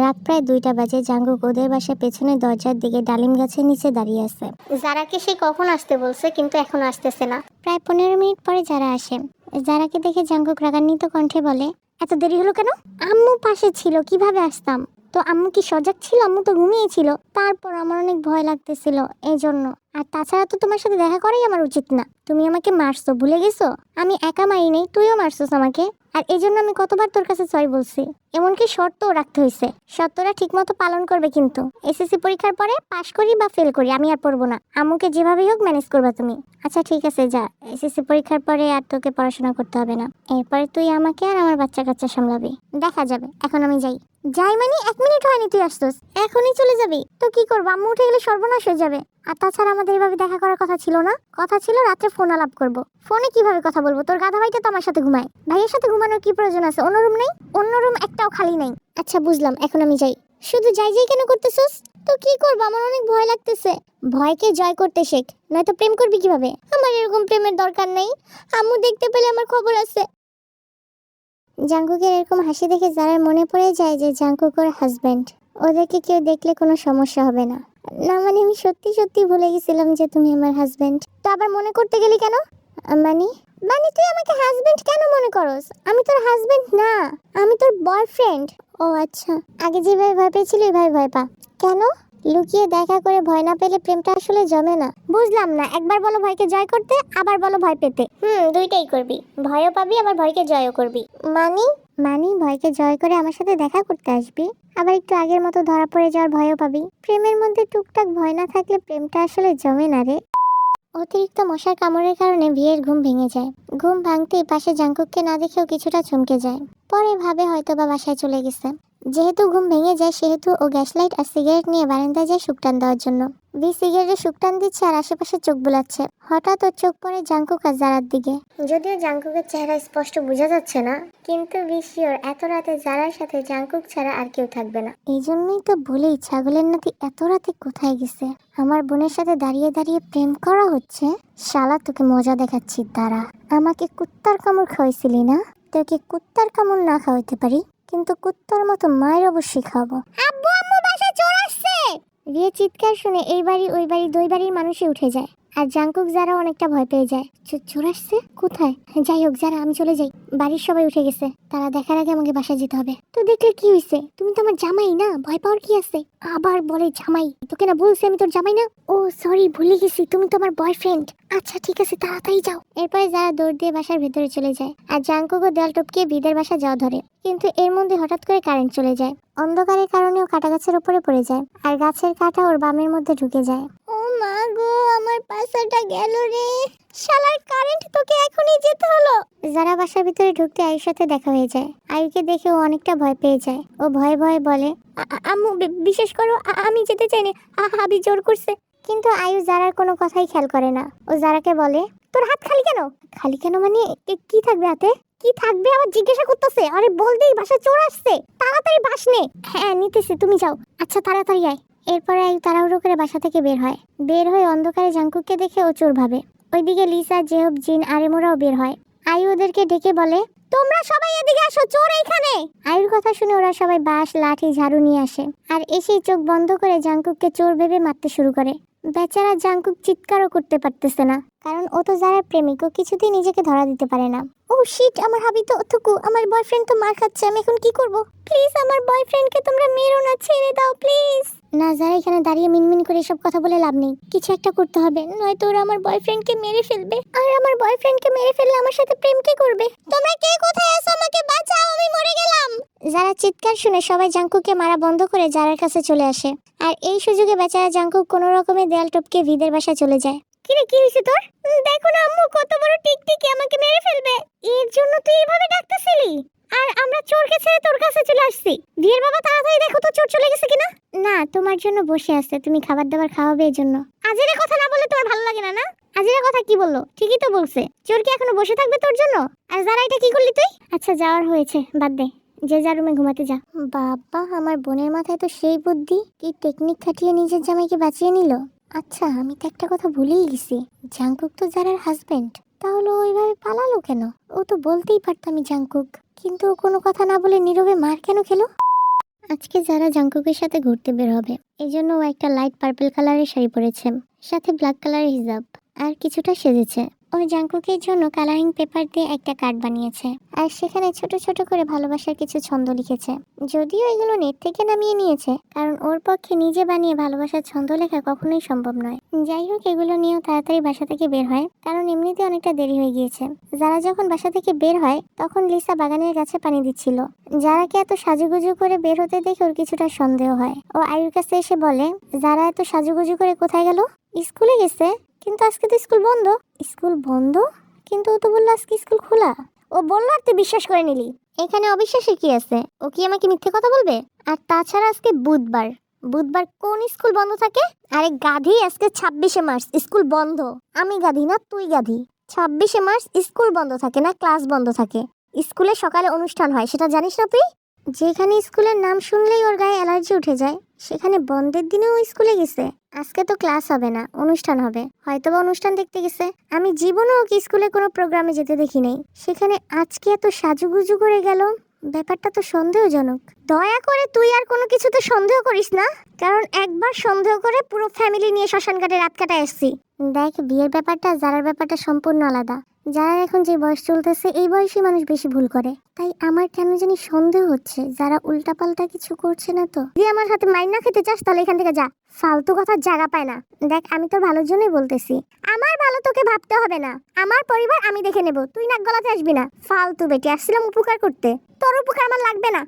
রাত প্রায় 2টা বাজে। জাঙ্কুক ওদের বাসার পেছনে দরজার দিকে ডালিম গাছের নিচে দাঁড়িয়ে আছে। যারাকে সে কখন আসতে বলছে কিন্তু এখনো আসতেছে না। প্রায় 15 মিনিট পরে যারা আসে। যারাকে দেখে জাঙ্কুক রাগান্বিত কণ্ঠে বলে, এত দেরি হলো কেন? আম্মু পাশে ছিল, কিভাবে আসতাম? তো আম্মু কি সজাগ ছিল? আম্মু তো ঘুমিয়েছিল। তারপর আমার অনেক ভয় লাগতেছিল এই জন্য। আর তাছাড়া তো তোমার সাথে দেখা করাই আমার উচিত না। তুমি আমাকে মারছো, ভুলে গেছো? আমি একা মারি নেই, তুইও মারছস আমাকে। আর এই জন্য আমি কতবার তোর কাছে সরি বলছি। এমনকি শর্তও রাখতে হয়েছে। শর্তটা ঠিক মতো পালন করবে কিন্তু। এসএসসি পরীক্ষার পরে পাশ করি বা ফেল করি আমি আর পড়বো না। আম্মুকে যেভাবেই হোক ম্যানেজ করবা তুমি। আচ্ছা ঠিক আছে, যা। এসএসসি পরীক্ষার পরে আর তোকে পড়াশোনা করতে হবে না। এরপরে তুই আমাকে আর আমার বাচ্চা কাচ্চা সামলাবি। দেখা যাবে। এখন আমি যাই। যাই মানে 1 মিনিট হয়নি তুই আসছস, এখনই চলে যাবি? তো কি করবো? আম্মু উঠে গেলে সর্বনাশ হয়ে যাবে। আর তাছাড়া আমাদের এভাবে দেখা করার কথা ছিল না। কথা ছিল রাতে ফোন আলাপ করবো। ফোনে কিভাবে কথা বলবো? তোর গাধা ভাইটা তো আমার সাথে ঘুমায়। ভাইয়ের সাথে ঘুমানোর কি প্রয়োজন আছে? অন্য রুম নেই? অন্য রুম একটাও খালি নাই। আচ্ছা বুঝলাম, এখন আমি যাই। শুধু যাই যাই কেন করতেছস? তো কি করবো? আমার অনেক ভয় লাগতেছে। ভয়কে জয় করতে শেখ, নয়তো প্রেম করবি কিভাবে? আমার এরকম প্রেমের দরকার নেই। আম্মু দেখতে পেলে আমার খবর আছে। জাঙ্কুকের এরকম হাসি দেখে যারার মনে পড়ে যায় যে জাঙ্কুক ওর হাজবেন্ড। ওদেরকে কেউ দেখলে কোনো সমস্যা হবে না। না মানে আমি সত্যি সত্যি ভুলে গেছিলাম যে তুমি আমার হাজবেন্ড। তো আবার মনে করতে গেলি কেন? মানে মানে তুই আমাকে হাজবেন্ড কেন মনে করস? আমি তোর হাজবেন্ড না, আমি তোর বয়ফ্রেন্ড। ও আচ্ছা, আগে যেভাবে ভয় পেয়েছিলি ওইভাবে ভয় পা। কেন? লুকিয়ে দেখা করে ভয় না পেলে প্রেমটা আসলে জমে না। বুঝলাম না, একবার বলো ভয়কে জয় করতে, আবার বলো ভয় পেতে। দুইটাই করবি। ভয়ও পাবি আবার ভয়কে জয়ও করবি। মানে মানে ভয়কে জয় করে আমার সাথে দেখা করতে আসবি, আবার একটু আগের মতো ধরা পড়ে যাওয়ার ভয়ও পাবি। প্রেমের মধ্যে টুকটাক ভয় না থাকলে প্রেমটা আসলে জমে না রে। অতিরিক্ত মশার কামড়ের কারণে বিয়ের ঘুম ভেঙে যায়। ঘুম ভাঙতেই পাশে জাঙ্কুককে না দেখেও কিছুটা চমকে যায়। পরে ভাবে হয়তো বা বাসায় চলে গেছে। যেহেতু ঘুম ভেঙে যায় সেহেতু ও গ্যাস লাইট আর সিগারেট নিয়ে বারান্দায় যায় শুকটান দেওয়ার জন্য। সিগারেটে শুকটান দিচ্ছে আর আশেপাশে চোখ বুলাচ্ছে। হঠাৎ ওর চোখ পড়ে জাঙ্কুক আর জারার দিকে। যদিও জাঙ্কুকের চেহারা স্পষ্ট বোঝা যাচ্ছে না, কিন্তু বিশিওর এত রাতে জারার সাথে জাঙ্কুক ছাড়া আর কেউ থাকবে না। এই জন্যই তো বলি ছাগলের নাতি এত রাতে কোথায় গেছে। আমার বোনের সাথে দাঁড়িয়ে দাঁড়িয়ে প্রেম করা হচ্ছে। শালা তোকে মজা দেখাচ্ছি, দাঁড়া। আমাকে কুত্তার কামড় খাওয়াইছিলি না? তোকে কুত্তার কামড় না খাওয়াইতে পারি, কিন্তু কুত্তার মতো মায়ের অবশ্যই খাবো। আব্বু আম্মু বাসায় চোর আসছে! রিয়া চিৎকার শুনে এই বাড়ি ওই বাড়ি দুই বাড়ির মানুষই উঠে যায়। আর জাঙ্কুক যারা অনেকটা ভয় পেয়ে যায়। চোর আসছে কোথায়? যাই হোক যারা, আমি চলে যাই। বাড়ির সবাই উঠে গেছে, তারা দেখার আগে আমাকে বাসায় যেতে হবে। তো দেখলে কি হয়েছে? তুমি তো আমার জামাই না, ভয় পাওয়ার কি আছে? আবার বলে জামাই, তোকে না বলছি আমি তোর জামাই না? ও সরি, ভুলে গেছি, তুমি তো আমার বয়ফ্রেন্ড। আচ্ছা ঠিক আছে, তাড়াতাড়ি যাও। এরপরে যারা দৌড় দিয়ে বাসার ভেতরে চলে যায় আর জাঙ্কুকও দেয়াল টপকে বিদের বাসা যাওয়া ধরে। কিন্তু এর মধ্যে হঠাৎ করে কারেন্ট চলে যায়। অন্ধকারের কারণেও কাঁটা গাছের উপরে পড়ে যায় আর গাছের কাঁটা ওর বামের মধ্যে ঢুকে যায়। ও মা গো, আমার পাছাটা গেল রে। শালার কারেন্ট, তোকে এখনই যেতে হলো। যারা বাসার ভিতরে ঢুকতে আয়ুর সাথে দেখা হয়ে যায়। আয়ুকে দেখে ও অনেকটা ভয় পেয়ে যায়। ও ভয়ে ভয়ে বলে, আম্মু বিশেষ করো, আমি যেতে চাই না, হাবি জোর করছে। কিন্তু আয়ু যারার কোনো কথাই খেয়াল করে না। ও যারাকে বলে, তোর হাত খালি কেন? খালি কেন মানে কি থাকবে হাতে? কি থাকবে আবার জিজ্ঞাসা করতেছে? আরে বলতেই বাসায় চোর আসছে, তাড়াতাড়ি বাস নে। হ্যাঁ নিতেছি, তুমি যাও। আচ্ছা তাড়াতাড়ি আয়। এরপরে আয়ু তাড়াহুড়ো করে বাসা থেকে বের হয়। বের হয়ে অন্ধকারে জাঙ্কুককে দেখে ও চোর ভাবে। ওইদিকে লিসা, জেহব, জিন আর এমোরাও বের হয়। আয়ু ওদেরকে ডেকে বলে, তোমরা সবাই এদিকে আসো, চোর এইখানে। আয়ুর কথা শুনে ওরা সবাই বাঁশ, লাঠি, ঝাড়ু নিয়ে আসে আর এসেই চোখ বন্ধ করে জাঙ্কুককে চোর ভেবে মারতে শুরু করে। বেচারা জাঙ্কুক চিৎকারও করতে পারতেছে না, কারণ ও তো যারা প্রেমিক, ও কিছুতেই নিজেকে ধরা দিতে পারে না। ও শিট, আমার হাবি তো থুকু, আমার বয়ফ্রেন্ড তো মার খাচ্ছে, আমি এখন কি করব? প্লিজ আমার বয়ফ্রেন্ডকে তোমরা মেরো না, ছেড়ে দাও প্লিজ। না, যারা এখানে দাঁড়িয়ে মিনমিন করে এসব কথা বলে লাভ নেই, কিছু একটা করতে হবে, নয়তো ওরা আমার বয়ফ্রেন্ডকে মেরে ফেলবে। আর আমার বয়ফ্রেন্ডকে মেরে ফেললে আমার সাথে প্রেম কে করবে? তোমরা কে কোথায় আছো? আমাকে বাঁচাও, আমি মরে গেলাম। যারা চিৎকার শুনে সবাই জাঙ্কুককে মারা বন্ধ করে যারার কাছে চলে আসে। আর এই সুযোগে বেচারা জাঙ্কুক কোনো রকমে দেয়াল টপকে ভিদের বাসায় চলে যায়। কিরে কি হয়েছে তোর? দেখো না আম্মু কত বড় টিকটিকি, আমাকে মেরে ফেলবে। এর জন্য তুই এইভাবে ডাকতেছিলি? আর আমরা চোরকে ছেড়ে তোর কাছে চলে আসছি। বিয়ের বাবা তাড়াতাড়ি দেখো তো চোর চলে গেছে কিনা। না, তোমার জন্য বসে আছে, তুমি খাবার দাবার খাওয়াবে এই জন্য। আজেরে কথা না বললে তোমার ভালো লাগে না না? আজেরে কথা কি বললো? ঠিকই তো বলছে, চোর কি এখনো বসে থাকবে তোর জন্য? আর যারা এটা কি করলি তুই? আচ্ছা যাওয়ার হয়েছে, বাদ দে, যে যার রুমে ঘুমাতে যা। বাবা, আমার বোনের মাথায় তো সেই বুদ্ধি, কি টেকনিক খাটিয়ে নিজের জামাইকে বাঁচিয়ে নিল। আচ্ছা আমি তো একটা কথা ভুলেই গেছি, জাঙ্কুক তো যারার হাজবেন্ড, তাহলে ওইভাবে পালালো কেন? ও তো বলতেই পারতাম জাঙ্কুক, কিন্তু ও কোনো কথা না বলে নীরবে মার কেন খেলো? আজকে যারা জাঙ্কুকের সাথে ঘুরতে বের হবে, এই জন্য ও একটা লাইট পার্পল কালারের শাড়ি পরেছে, সাথে ব্ল্যাক কালারের হিজাব, আর কিছুটা সেজেছে। ও জাঙ্কুকের জন্য কালারিং পেপার দিয়ে একটা কার্ড বানিয়েছে, আর সেখানে ছোট ছোট করে ভালোবাসার কিছু ছন্দ লিখেছে। যদিও এগুলো নেট থেকে নামিয়ে নিয়েছে, কারণ ওর পক্ষে নিজে বানিয়ে ভালোবাসার ছন্দ লেখা কখনোই সম্ভব নয়। যাই হোক, এগুলো নিয়েও তাড়াতাড়ি বাসা থেকে বের হয়, কারণ এমনিতে অনেকটা দেরি হয়ে গিয়েছে। যারা যখন বাসা থেকে বের হয়, তখন লিসা বাগানের গাছে পানি দিচ্ছিল। যারাকে এত সাজুগুজু করে বের হতে দেখে ওর কিছুটা সন্দেহ হয়। ও আয়ুর কাছে এসে বলে, যারা এত সাজুগুজু করে কোথায় গেল? স্কুলে গেছে, কিন্তু আজকে তো স্কুল বন্ধ। স্কুল বন্ধ? কিন্তু ও তো বললো আজকে স্কুল খোলা। ও বললো আর তুই বিশ্বাস করে নিলি? এখানে অবিশ্বাসের কি আছে? ও কি আমাকে মিথ্যে কথা বলবে? আর তাছাড়া আজকে বুধবার, বুধবার কোন স্কুল বন্ধ থাকে? আরে গাধি, আজকে 26শে মার্চ, স্কুল বন্ধ। আমি গাধি না, তুই গাধি। 26শে মার্চ স্কুল বন্ধ থাকে না, ক্লাস বন্ধ থাকে। স্কুলে সকালে অনুষ্ঠান হয়, সেটা জানিস না তুই? যেখানে স্কুলের নাম শুনলেই ওর গায়ে অ্যালার্জি উঠে যায়, সেখানে বন্ধের দিনেও স্কুলে গেছে। আজকে তো ক্লাস হবে না, অনুষ্ঠান হবে, হয়তোবা অনুষ্ঠান দেখতে গেছে। আমি জীবনেও ওকে স্কুলে কোনো প্রোগ্রামে যেতে দেখি নাই, সেখানে আজকে এত সাজুগুজু করে গেল। ব্যাপারটা তো সন্দেহজনক। দয়া করে তুই আর কোনো কিছুতে সন্দেহ করিস না, কারণ একবার সন্দেহ করে পুরো ফ্যামিলি নিয়ে শ্মশান ঘাটে রাত কাটায় এসেছি। দেখ, বিয়ের ব্যাপারটা যারার ব্যাপারটা সম্পূর্ণ আলাদা। যারা এখন যে বয়স চলতেছে, এই বয়সী মানুষ বেশি ভুল করে। তাই আমার কেন জানি সন্দেহ হচ্ছে যারা উল্টাপাল্টা কিছু করছে না তো। তুই আমার হাতে মাইর না খেতে চাস, তাহলে এখান থেকে যা। ফালতু কথার জায়গা পায় না। দেখ, আমি তোর ভালোর জন্যই বলতেছি। আমার ভালো তোকে ভাবতে হবে না, আমার পরিবার আমি দেখে নেব। তুই নাক গলাতে আসবি না। ফালতু বেটি, আসছিলাম উপকার করতে, তোর উপকার আমার লাগবে না।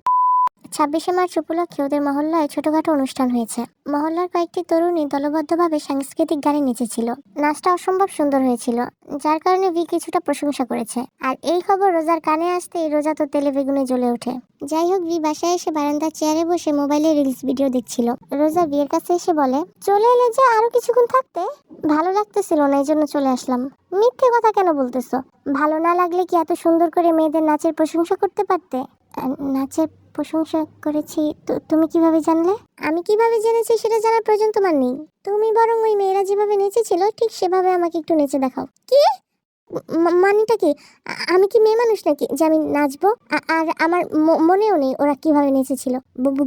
26শে মার্চ উপলক্ষে ওদের মহল্লায় ছোটখাটো অনুষ্ঠান হয়েছে। মহল্লার কয়েকটি তরুণী দলবদ্ধভাবে সাংস্কৃতিক গানে নেচেছিল। নাচটা অসম্ভব সুন্দর হয়েছিল, যার কারণে ভি কিছুটা প্রশংসা করেছে। আর এই খবর রোজার কানে আসতেই রোজা তো তেলে বেগুনে জ্বলে ওঠে। যাই হোক, ভি বাসায় এসে বারান্দার চেয়ারে বসে মোবাইলে রিলস ভিডিও দেখছিল। রোজা বিয়ের কাছে এসে বলে, চলে এলে যে আরো কিছুক্ষণ থাকতে? ভালো লাগতেছিল না, এই জন্য চলে আসলাম। মিথ্যে কথা কেন বলতেছো? ভালো না লাগলে কি এত সুন্দর করে মেয়েদের নাচের প্রশংসা করতে পারতে? নাচের প্রশংসা করেছি? তুমি কিভাবে জানলে? আমি কিভাবে জেনেছি সেটা জানার প্রয়োজন তোমার নেই। তুমি বরং ওই মেয়েরা যেভাবে নেচেছিল ঠিক সেভাবে আমাকে একটু নেচে দেখাও। কি মানেটা কি? আমি কি মেয়ে মানুষ নাকি যে আমি নাচবো? আর আমার মনেও নেই ওরা কিভাবে নেচেছিল,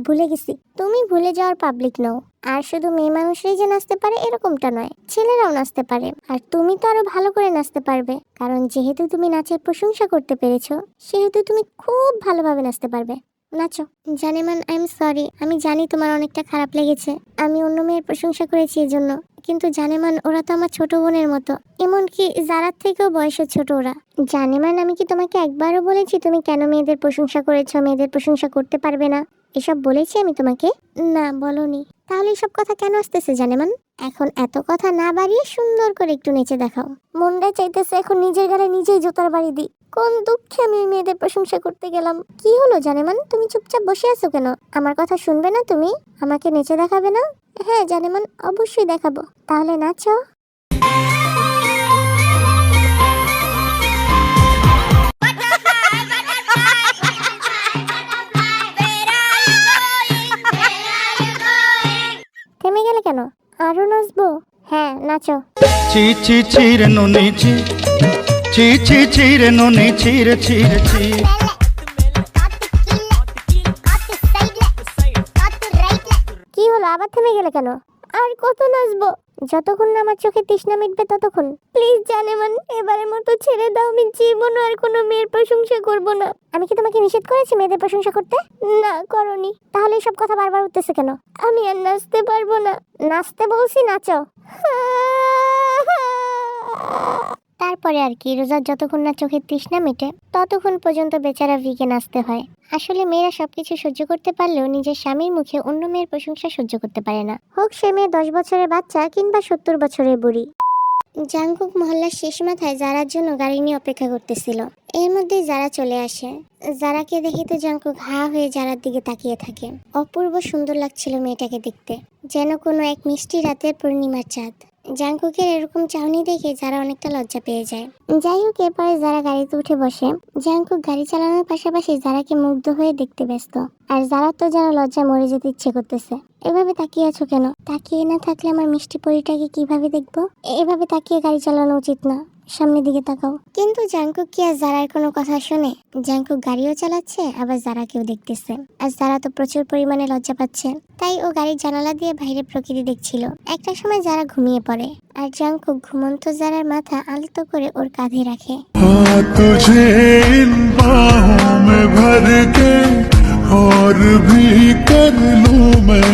ভুলে গেছি। তুমি ভুলে যাওয়ার পাবলিক নও। আর শুধু মেয়ে মানুষরাই যে নাচতে পারে এরকমটা নয়, ছেলেরাও নাচতে পারে। আর তুমি তো আরো ভালো করে নাচতে পারবে, কারণ যেহেতু তুমি নাচের প্রশংসা করতে পেরেছো, সেহেতু তুমি খুব ভালোভাবে নাচতে পারবে। নাচো। জানেমান, আই এম সরি। আমি জানি তোমার অনেকটা খারাপ লেগেছে, আমি অন্য মেয়ের প্রশংসা করেছি এজন্য। কিন্তু জানেমান, ওরা তো আমার ছোট বোনের মতো, এমনকি যারার থেকেও বয়সে ছোট ওরা। জানেমান, আমি কি তোমাকে একবারও বলেছি তুমি কেন মেয়েদের প্রশংসা করেছো, মেয়েদের প্রশংসা করতে পারবে না? এসব বলেছি আমি তোমাকে? না, বলনি। তাহলে এসব কথা কেন আসতেছে জানেমান? এখন এত কথা না বাড়িয়ে সুন্দর করে একটু নেচে দেখাও। মনটা চাইতেছে এখন নিজের গালে নিজেই জোতার বাড়ি দিই। কোন দুঃখে আমি মেয়েদের প্রশংসা করতে গেলাম। কি হলো জানেমান, তুমি চুপচাপ বসে আছো কেন? আমার কথা শুনবে না তুমি? আমাকে নেচে দেখাবে না? হ্যাঁ জানেমান, অবশ্যই দেখাবো। তাহলে নাচো। থেমে গেলে কেন? আরো নাচবো? হ্যাঁ, নাচো। চি চি চিরে নুনি চি চি চি চিরে নুনি চিরে চিরে চি। কি হলো, আবার থেমে গেলে কেন? আর কত নাচবো? যতক্ষণ না আমার চোখে তৃষ্ণা মিটবে ততক্ষণ। প্লিজ জানেমান, এবারের মতো ছেড়ে দাও। আমি জীবনও আর কোনো মেয়ের প্রশংসা করব না। আমি কি তোমাকে নিষেধ করেছি মেয়েদের প্রশংসা করতে? না, করনি। তাহলে এসব কথা বারবার উঠতেছে কেন? আমি আর নাচতে পারবো না। নাচতে বলছি, নাচো। তারপরে আর কি, রোজার যতক্ষণ না চোখের তৃষ্ণা মেটে ততক্ষণ পর্যন্ত বেচারা ভিকে নাচতে হয়। আসলে মেয়েরা সবকিছু সহ্য করতে পারলেও নিজের স্বামীর মুখে অন্য মেয়ের প্রশংসা সহ্য করতে পারে না, হোক সে মেয়ে 10 বছরের বাচ্চা কিংবা 70 বছরের বুড়ি। জাঙ্কুক মহল্লার শেষ মাথায় যারার জন্য গাড়ি নিয়ে অপেক্ষা করতেছিল। এর মধ্যেই যারা চলে আসে। যারাকে দেখে তো জাঙ্কুক হা হয়ে যারার দিকে তাকিয়ে থাকে। অপূর্ব সুন্দর লাগছিল মেয়েটাকে দেখতে, যেন কোনো এক মিষ্টি রাতের পূর্ণিমার চাঁদ। জাঙ্কুকের এরকম চাহনি দেখে যারা অনেকটা লজ্জা পেয়ে যায়। যাই হোক, এরপরে যারা গাড়িতে উঠে বসে। জাঙ্কুক গাড়ি চালানোর পাশাপাশি যারাকে মুগ্ধ হয়ে দেখতে ব্যস্ত। আর যারা তো যেন লজ্জায় মরে যেতে ইচ্ছে করতেছে। এভাবে তাকিয়ে আছো কেন? তাকিয়ে না থাকলে আমার মিষ্টি পরিটাকে কিভাবে দেখবো? এভাবে তাকিয়ে গাড়ি চালানো উচিত না। সামনের দিকে তাকাও। কিন্তু জাঙ্কুক কি আর জারার কোনো কথা শোনে? জাঙ্কুক গাড়িও চালাচ্ছে, আবার জারাকেও দেখতেছে। আর জারা তো প্রচুর পরিমাণে লজ্জা পাচ্ছে, তাই ও গাড়ির জানালা দিয়ে বাইরে প্রকৃতি দেখছিল। একটা সময় জারা ঘুমিয়ে পড়ে, আর জাঙ্কুক ঘুমন্ত জারার মাথা আলতো করে ওর কাঁধে রাখে। तुझे इन बाहों में भर के और भी कर लूं मैं।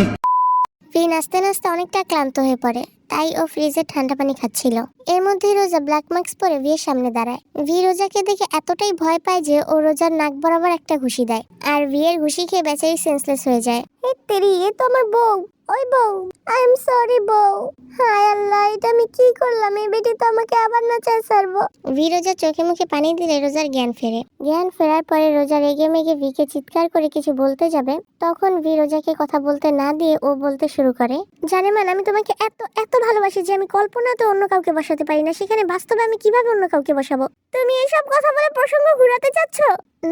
ভি নাচতে নাচতে অনেকটা ক্লান্ত হয়ে পড়ে, তাই ও ফ্রিজের ঠান্ডা পানি খাচ্ছিল। এর মধ্যেই রোজা ব্ল্যাক মাস্ক পরে ভিয়ের সামনে দাঁড়ায়। ভি রোজাকে দেখে এতটাই ভয় পায় যে ও রোজার নাক বরাবর একটা ঘুষি দেয়, আর ভিয়ের ঘুষি খেয়ে বেচারি সেন্সলেস হয়ে যায়। এ তেরি, এ তো আমার বউ। ওই বউ, আই এম সরি বউ। হায় আল্লাহ, এটা আমি কি করলাম? এই বেটি তো আমাকে আবার নাচায় ছাড়বো। ভি রোজার চোখে মুখে পানি দিলে রোজার জ্ঞান ফেরে। জ্ঞান ফেরার পরে রোজা রেগে মেগে ভিকে চিৎকার করে কিছু বলতে যাবে, তখন ভি রোজাকে কথা বলতে না দিয়ে ও বলতে শুরু করে, জানেমান, আমি তোমাকে এত এত ভালোবাসি যে আমি কল্পনাতে অন্য কাউকে বসাতে পারি না, সেখানে বাস্তবে আমি কিভাবে অন্য কাউকে বসাবো? তুমি এইসব কথা বলে প্রসঙ্গ ঘুরাতে চাচ্ছ?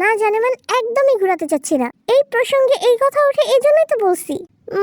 না জানেমান, একদমই ঘুরাতে চাচ্ছি না। এই প্রসঙ্গে এই কথা উঠে এই জন্যই তো বলছি।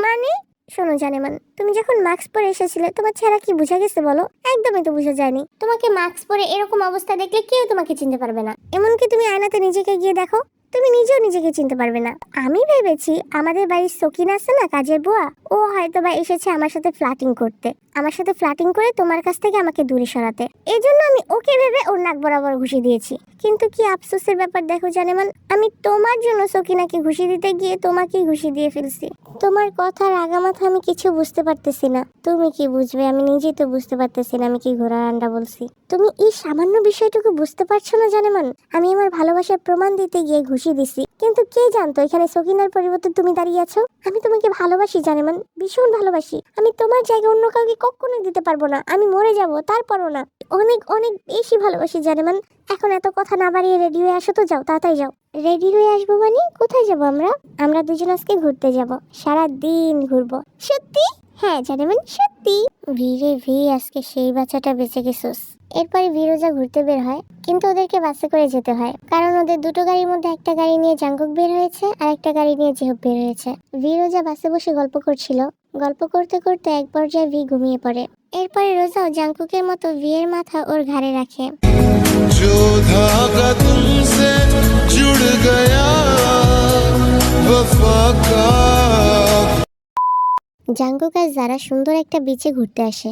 মানে শোনো জানেমান, তুমি যখন মাস্ক পরে এসেছিলে তোমার চেহারা কি বোঝা গেছে বলো? একদমই তো বোঝা যায়নি। তোমাকে মাস্ক পরে এরকম অবস্থা দেখলে কেউ তোমাকে চিনতে পারবে না। এমনকি তুমি আয়নাতে নিজেকে গিয়ে দেখো, তুমি নিজেও নিজেকে চিনতে পারবে না। আমি ভেবেছি আমাদের বাড়ির সকিনা আছে না, কাজের বুয়া, ও হয়তো বা এসেছে আমার সাথে ফ্লার্টিং করতে, আমার সাথে ফ্লার্টিং করে তোমার কাছ থেকে আমাকে দূরে সরাতে। এই জন্য আমি ওকে ভেবে ওর নাক বরাবর ঘুষি দিয়েছি। কিন্তু কি আফসোসের ব্যাপার দেখো জানেমান, আমি তোমার জন্য সকিনাকে ঘুষি দিতে গিয়ে তোমাকেই ঘুষি দিয়ে ফেলছি। তোমার কথার আগামাথা আমি কিছু বুঝতে পারতেছি না। তুমি কি বুঝবে? আমি নিজেই তো বুঝতে পারতেছি না আমি কি ঘোড়ার আন্ডা বলছি। তুমি এই সামান্য বিষয়টুকু বুঝতে পারছো না জানেমান? আমি আমার ভালোবাসার প্রমাণ দিতে গিয়ে ঘুষি দিছি, কিন্তু কে জানতো এখানে সকিনার পরিবর্তে তুমি দাঁড়িয়ে আছো। আমি তোমাকে ভালোবাসি জানেমান, ভীষণ ভালোবাসি। আমি তোমার জায়গায় অন্য কাউকে কখনো দিতে পারবো না। আমি মরে যাব তারপরও না। অনেক অনেক বেশি ভালোবাসি জানেমান। এখন এত কথা না বাড়িয়ে রেডি হয়ে আসো তো, যাও তাড়াতাড়ি যাও। রেডি হয়ে আসবো মানে? কোথায় যাবো আমরা? আমরা দুজন আজকে ঘুরতে যাব, সারা দিন ঘুরবো। সত্যি? হ্যাঁ জানেমান, সত্যি। ভিড়ে ভি, আজকে সেই বাচ্চাটা বেঁচে গেছোস। এরপরে ভিরোজা ঘুরতে বের হয়, কিন্তু ওদেরকে বাসে করে যেতে হয়, কারণ ওদের দুটো গাড়ির মধ্যে একটা গাড়ি নিয়ে জাঙ্কুক বের হয়েছে আর একটা গাড়ি নিয়ে জেহব বের হয়েছে। ভিরোজা বাসে বসে গল্প করছিল। গল্প করতে করতে এক পর্যায়ে ভি ঘুমিয়ে পড়ে। এরপরে রোজাও জাঙ্কুকের মতো ভি এর মাথা ওর ঘাড়ে রাখে। जो धागा तुमसे जुड़ गया वफा का। জাঙ্কুক আর যারা সুন্দর একটা বিচে ঘুরতে আসে।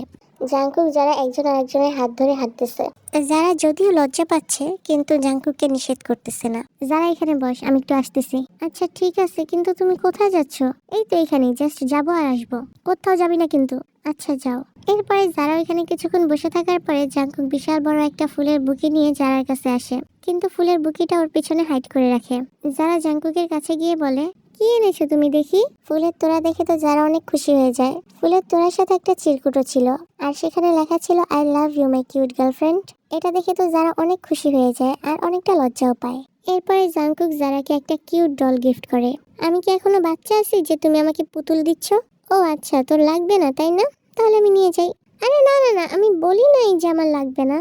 জাঙ্কুক যারা একজন আরেকজনের হাত ধরে হাঁটতেছে। যারা যদিও লজ্জা পাচ্ছে, কিন্তু জাঙ্কুককে নিষেধ করতেছে না। যারা এখানে বস, আমি একটু আসতেছি। আচ্ছা ঠিক আছে, কিন্তু তুমি কোথায় যাচ্ছ? এই তো এখানে, জাস্ট যাবো আর আসবো, কোথাও যাবি না কিন্তু। আচ্ছা যাও। এরপরে যারা ওইখানে কিছুক্ষণ বসে থাকার পরে জাঙ্কুক বিশাল বড় একটা ফুলের বুকে নিয়ে যারার কাছে আসে, কিন্তু ফুলের বুকিটা ওর পিছনে হাইড করে রাখে। যারা জাঙ্কুকের কাছে গিয়ে বলে, কি এনেছো তুমি দেখি? ফুলের তোড়া দেখে তো যারা অনেক খুশি হয়ে যায়। ফুলের তোড়ার সাথে একটা চিরকুটও ছিল, আর সেখানে লেখা ছিল I love you my cute girlfriend. এটা দেখে তো যারা অনেক খুশি হয়ে যায় আর অনেকটা লজ্জাও পায়। এরপরে জাঙ্কুক যারাকে একটা কিউট ডল গিফট করে। আমি কি এখনো বাচ্চা আছি যে তুমি আমাকে পুতুল দিচ্ছ? ও আচ্ছা, তোর লাগবে না তাই না? তাহলে আমি নিয়ে যাই। আরে না না না, আমি বলি নাই যে আমার লাগবে না,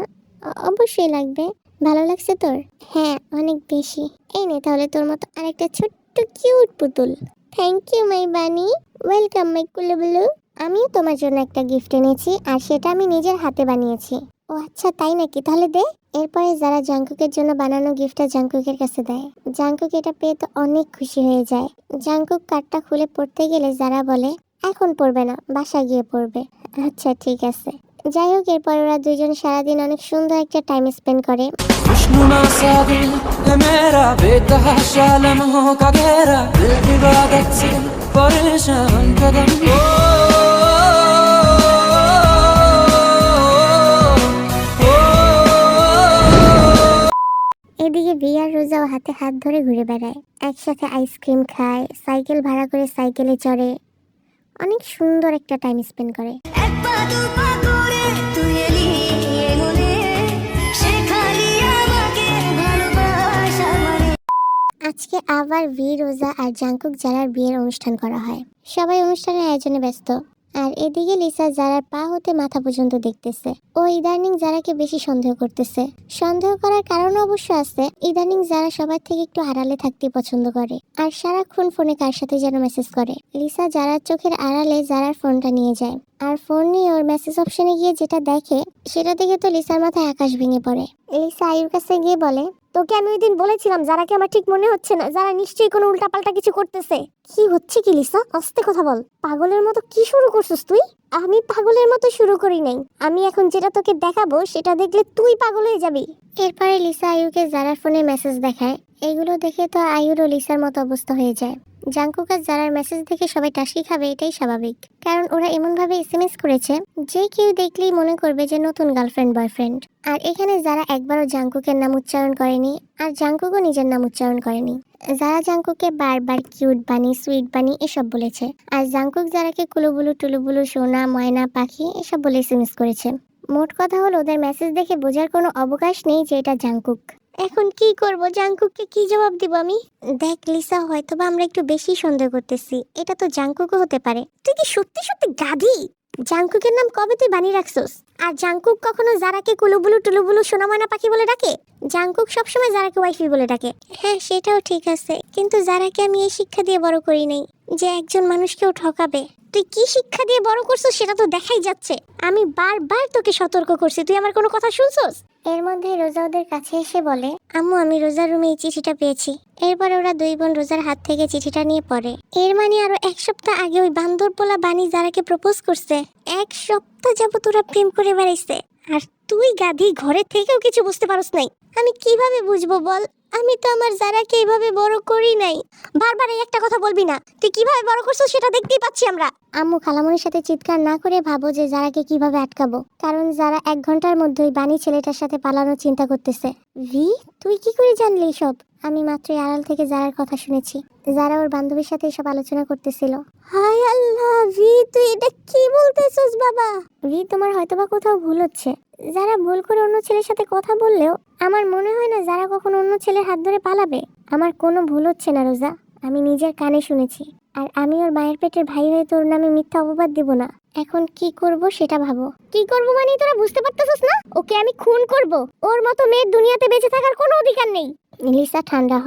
অবশ্যই লাগবে। ভালো লাগছে তোর? হ্যাঁ, অনেক বেশি। এই নে তাহলে তোর মতো আরেকটা ছোট্ট কিউট পুতুল। Thank you my bunny. Welcome my কুলুবুলু। আমিও তোমার জন্য একটা গিফট এনেছি, আর সেটা আমি নিজের হাতে বানিয়েছি। ও আচ্ছা তাই নাকি? তাহলে দে। এরপরে যারা জাঙ্কুকের জন্য বানানো গিফটটা জাঙ্কুকের কাছে দেয়। জাঙ্কুক এটা পেয়ে তো অনেক খুশি হয়ে যায়। জাঙ্কুক কার্ডটা খুলে পড়তে গেলে যারা বলে, এখন পড়বে না, বাসা গিয়ে পড়বে। আচ্ছা ঠিক আছে। যাই হোক, এরপর ওরা দুজন সারাদিন অনেক সুন্দর একটা টাইম স্পেন্ড করে। खुशनुमा सा दिल है मेरा बेतहाशा लम्हों का घेरा दिल की इबादत से परेशान कदम এদিকে বিয়ার রোজাও হাতে হাত ধরে ঘুরে বেড়ায়, একসাথে আইসক্রিম খায়, সাইকেল ভাড়া করে সাইকেলে চড়ে, অনেক সুন্দর একটা টাইম স্পেন্ড করে। আজকে আবার ভি, রোজা আর জাঙ্কুক যারার বিয়ের অনুষ্ঠান করা হয়। সবাই অনুষ্ঠানের আয়োজনে ব্যস্ত, আর এদিকে লিসা যারার পা হতে মাথা পর্যন্ত দেখতেছে। ও ইদানিং যারাকে বেশি সন্দেহ করতেছে। সন্দেহ করার কারণ অবশ্য আছে। ইদানিং যারা সবার থেকে একটু আড়ালে থাকতে পছন্দ করে, আর সারাক্ষণ ফোনে কার সাথে যেন মেসেজ করে। লিসা যারার চোখের আড়ালে যারার ফোনটা নিয়ে যায়, আর ফোন নিয়ে ওর মেসেজ অপশনে গিয়ে যেটা দেখে সেটা দেখে তো লিসার মাথায় আকাশ ভেঙে পড়ে। লিসা আয়ুর কাছে গিয়ে বলে, তোকে আমি ওই দিন বলেছিলাম যারাকে আমার ঠিক মনে হচ্ছে না, যারা নিশ্চয়ই কোনো উল্টাপাল্টা কিছু করতেছে। কি হচ্ছে কি লিসা, আস্তে কথা বল। পাগলের মতো কি শুরু করছিস তুই? আমি পাগলের মতো শুরু করি নাই। আমি এখন যেটা তোকে দেখাবো সেটা দেখলে তুই পাগল হয়ে যাবি। এরপরে লিসা আয়ুকে যারার ফোনে মেসেজ দেখায়। এগুলো দেখে তো আয়ুর ও লিসার মতো অবস্থা হয়ে যায়। জাঙ্কুক আর যারার মেসেজ দেখে সবাই টাসকি খাবে, এটাই স্বাভাবিক। কারণ ওরা এমনভাবে এসএমএস করেছে যে কেউ দেখলেই মনে করবে যে নতুন গার্লফ্রেন্ড বয়ফ্রেন্ড। আর এখানে যারা একবারও জাঙ্কুকের নাম উচ্চারণ করেনি, আর জাঙ্কুকও নিজের নাম উচ্চারণ করেনি। যারা জাঙ্কুককে বারবার কিউট বানি, সুইট বানি এসব বলেছে। আর জাঙ্কুক যারাকে কুলুবুলু টুলুবুলু, সোনা, ময়না, পাখি এসব বলে এসএমএস করেছে। মোট কথা হলো ওদের মেসেজ দেখে বোঝার কোনো অবকাশ নেই যে এটা জাঙ্কুক। এখন কি করব, জাঙ্কুককে কি জবাব দিব আমি? দেখ লিসা, হয়তোবা আমরা একটু বেশি সন্দেহ করতেছি। এটা তো জাঙ্কুকও হতে পারে। তুই কি সত্যি সত্যি গাধি? জাঙ্কুকের নাম কবে তুই বানিয়ে রাখছস? আর জাঙ্কুক কখনো যারাকে কুলুবুলু টুলুবুলু সোনা ময়না পাখি বলে ডাকে? জাঙ্কুক সবসময় যারাকে ওয়াইফি বলে ডাকে। হ্যাঁ সেটাও ঠিক আছে, কিন্তু যারাকে আমি এই শিক্ষা দিয়ে বড় করি নাই যে একজন মানুষকেও ঠকাবে। তুই কি শিক্ষা দিয়ে বড় করছিস সেটা তো দেখাই যাচ্ছে। আমি বারবার তোকে সতর্ক করছি, তুই আমার কোনো কথা শুনছস? এর মধ্যে রোজা ওদের কাছে এসে বলে, আম্মু আমি রোজার রুমে এই চিঠিটা পেয়েছি। এরপরে ওরা দুই বোন রোজার হাত থেকে চিঠিটা নিয়ে পড়ে। এর মানে আরো এক সপ্তাহ আগে ওই বান্দর পোলা বানি যারাকে প্রপোজ করছে, এক সপ্তাহ যাবত ওরা প্রেম করে বেড়াইছে। আর তুই গাধি ঘরে থেকেও কিছু বুঝতে পারস নাই। আমি কিভাবে বুঝবো বল? আমি তো আমার যারাকে এইভাবে বড় করি নাই। বারবার এই একটা কথা বলবি না। তুই কিভাবে বড় করছিস সেটা দেখতেই পাচ্ছি আমরা। আম্মু খালামণির সাথে চিৎকার না করে ভাবো যে যারাকে কিভাবে আটকাবো, কারণ যারা 1 ঘন্টার মধ্যেই বানি ছেলেটার সাথে পালানোর চিন্তা করতেছে। ভি, তুই কি করে জানলি সব? আমি মাত্রই আড়াল থেকে যারার কথা শুনেছি। যারা ওর বান্ধবীর সাথে এসব আলোচনা করতেছিল। হায় আল্লাহ, ভি তুই এটা কি বলতেছিস বাবা? ভি, তোমার হয়তোবা কোথাও ভুল হচ্ছে। যারা ভুল করে অন্য ছেলের সাথে কথা বললেও আমার মনে হয় না যারা কখনো অন্য ছেলের হাত ধরে পালাবে। আমার কোনো ভুল হচ্ছে না রোজা, আমি নিজের কানে শুনেছি। আর আমি ওর মায়ের পেটের ভাই হয়ে তোর নামে মিথ্যা অপবাদ দিব না। এখন কি করব সেটা ভাবো। কি করব মানে তোরা বুঝতে পারতেছিস না? ওকে আমি খুন করব। ওর মতো মেয়ের দুনিয়াতে বেঁচে থাকার কোনো অধিকার নেই। লিসা ঠান্ডা হ।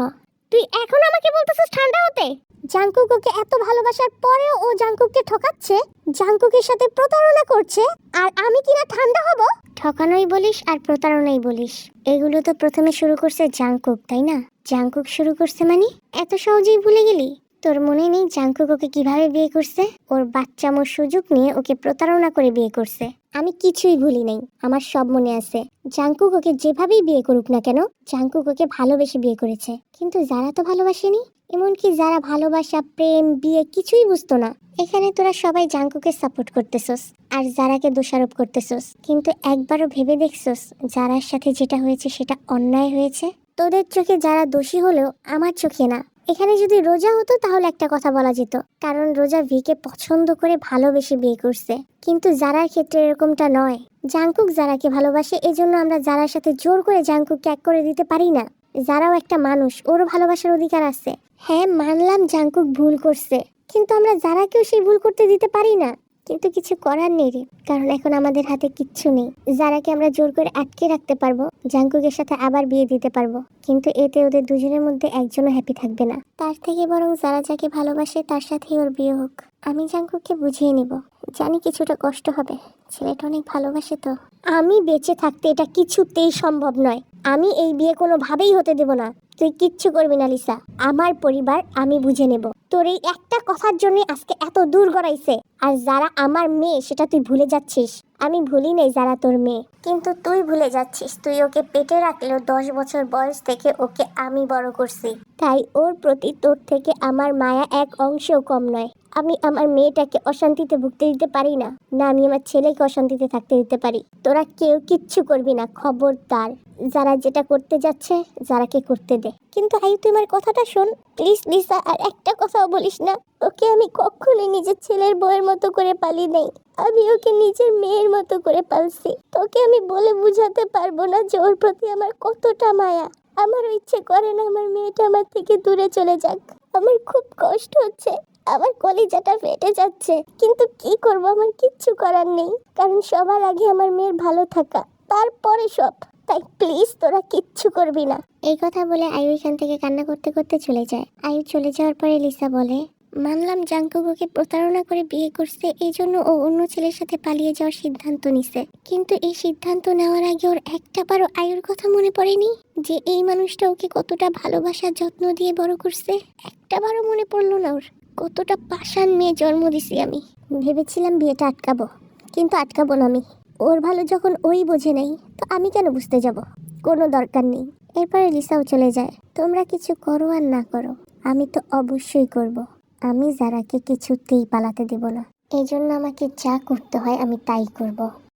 তুই এখন আমাকে বলতেছিস ঠান্ডা হতে? জাঙ্কুক ওকে এত ভালোবাসার পরেও ও জাঙ্কুককে ঠকাচ্ছে, জাঙ্কুকের সাথে প্রতারণা করছে, আর আমি কিনা ঠান্ডা হব? ঠকানোই বলিস আর প্রতারণাই বলিস, এগুলো তো প্রথমে শুরু করছে জাঙ্কুক, তাই না? জাঙ্কুক শুরু করছে মানে এত সহজেই ভুলে গেলি? তোর মনে নেই জাঙ্কুক ওকে কিভাবে বিয়ে করছে? ওর বাচ্চামোর সুযোগ নিয়ে ওকে প্রতারণা করে বিয়ে করছে। আমি কিছুই ভুলি নাই, আমার সব মনে আছে। জাঙ্কুক ওকে যেভাবেই বিয়ে করুক না কেন, জাঙ্কুক ওকে ভালোবেসে বিয়ে করেছে। কিন্তু যারা তো ভালোবাসেনি। এমনকি যারা ভালোবাসা, প্রেম, বিয়ে কিছুই বুঝতো না। এখানে তোরা সবাই জাঙ্কুকে সাপোর্ট করতেছস আর যারাকে দোষারোপ করতেছস, কিন্তু একবারও ভেবে দেখছস যারার সাথে যেটা হয়েছে সেটা অন্যায় হয়েছে? তোদের চোখে যারা দোষী হলেও আমার চোখে না। এখানে যদি রোজা হতো তাহলে একটা কথা বলা যেত, কারণ রোজা ভিকে পছন্দ করে ভালোবেসে বিয়ে করছে। কিন্তু যারার ক্ষেত্রে এরকমটা নয়। জাঙ্কুক যারাকে ভালোবাসে, এজন্য আমরা যারার সাথে জোর করে জাঙ্কুককে এক করে দিতে পারি না। যারাও একটা মানুষ, ওরও ভালোবাসার অধিকার আছে। হ্যাঁ মানলাম জাঙ্কুক ভুল করছে, কিন্তু আমরা যারাকেও সেই ভুল করতে দিতে পারি না। কিন্তু কিছু করার নেই রে, কারণ এখন আমাদের হাতে কিচ্ছু নেই। যারাকে আমরা জোর করে আটকে রাখতে পারবো, জাঙ্কুকের সাথে আবার বিয়ে দিতে পারবো, কিন্তু এতে ওদের দুজনের মধ্যে একজনও হ্যাপি থাকবে না। তার থেকে বরং যারা যাকে ভালোবাসে তার সাথেই ওর বিয়ে হোক। আমি জাঙ্কুককে বুঝিয়ে নিব। জানি কিছুটা কষ্ট হবে, ছেলেটা অনেক ভালোবাসে তো। আমি বেঁচে থাকতে এটা কিছুতেই সম্ভব নয়। আমি এই বিয়ে কোনোভাবেই হতে দেব না। তুই কিচ্ছু করবি না লিসা, আমার পরিবার আমি বুঝে নেব। তোর এই একটা কথার জন্য আজকে এত দূর গড়াইছে। আর যারা আমার মেয়ে সেটা তুই ভুলে যাচ্ছিস। আমি ভুলি নেই যারা তোর মেয়ে, কিন্তু তুই ভুলে যাচ্ছিস তুই ওকে পেটে রাখলেও 10 বছর বয়স থেকে ওকে আমি বড় করছি। তাই ওর প্রতি তোর থেকে আমার মায়া এক অংশেও কম নয়। আমি আমার মেয়েটাকে অশান্তিতে ভুগতে দিতে পারি না, না আমি আমার ছেলেকে অশান্তিতে থাকতে দিতে পারি। তোরা কেউ কিচ্ছু করবি না, খবরদার। যারা যেটা করতে যাচ্ছে যারাকে করতে দে। কিন্তু আয়ু তুই আমার কথাটা শোন প্লিজ লিসা, আর একটা কথাও বলিস না। ওকে আমি কখনোই নিজের ছেলের বউয়ের মতো করে পালি নাই, আমি ওকে নিজের মেয়ের মতো করে পালছি। তোকে আমি বলে বুঝাতে পারবো না যে ওর প্রতি আমার কতটা মায়া। আমারও ইচ্ছে করে না আমার মেয়েটা আমার থেকে দূরে চলে যাক। আমার খুব কষ্ট হচ্ছে, আমার কলিজাটা ফেটে যাচ্ছে, কিন্তু কি করব, আমার কিচ্ছু করার নেই। কারণ সবার আগে আমার মেয়ের ভালো থাকা, তারপরে সব। তাই প্লিজ তোরা কিচ্ছু করবি না। এই কথা বলে আয়ু এখান থেকে কান্না করতে করতে চলে যায়। আয়ু চলে যাওয়ার পরে লিসা বলে, মানলাম জাঙ্কুককে প্রতারণা করে বিয়ে করছে, এই জন্য ও অন্য ছেলের সাথে পালিয়ে যাওয়ার সিদ্ধান্ত নিছে। কিন্তু এই সিদ্ধান্ত নেওয়ার আগে ওর একটাবারও আয়ুর কথা মনে পড়েনি, যে এই মানুষটা ওকে কতটা ভালোবাসা যত্ন দিয়ে বড় করছে। একটাবারও মনে পড়লো না ওর কতটা পাষাণ মেয়ে জন্ম দিছি আমি। ভেবেছিলাম বিয়েটা আটকাবো, কিন্তু আটকাবো না আমি। ওর ভালো যখন ওই বোঝে নাই, তো আমি কেন বুঝতে যাব? কোনো দরকার নেই। এরপরে লিসাও চলে যায়। তোমরা কিছু করো আর না করো, আমি তো অবশ্যই করব। আমি যারাকে কিছুতেই পালাতে দেব না। এই জন্য আমাকে যা করতে হয় আমি তাই করব।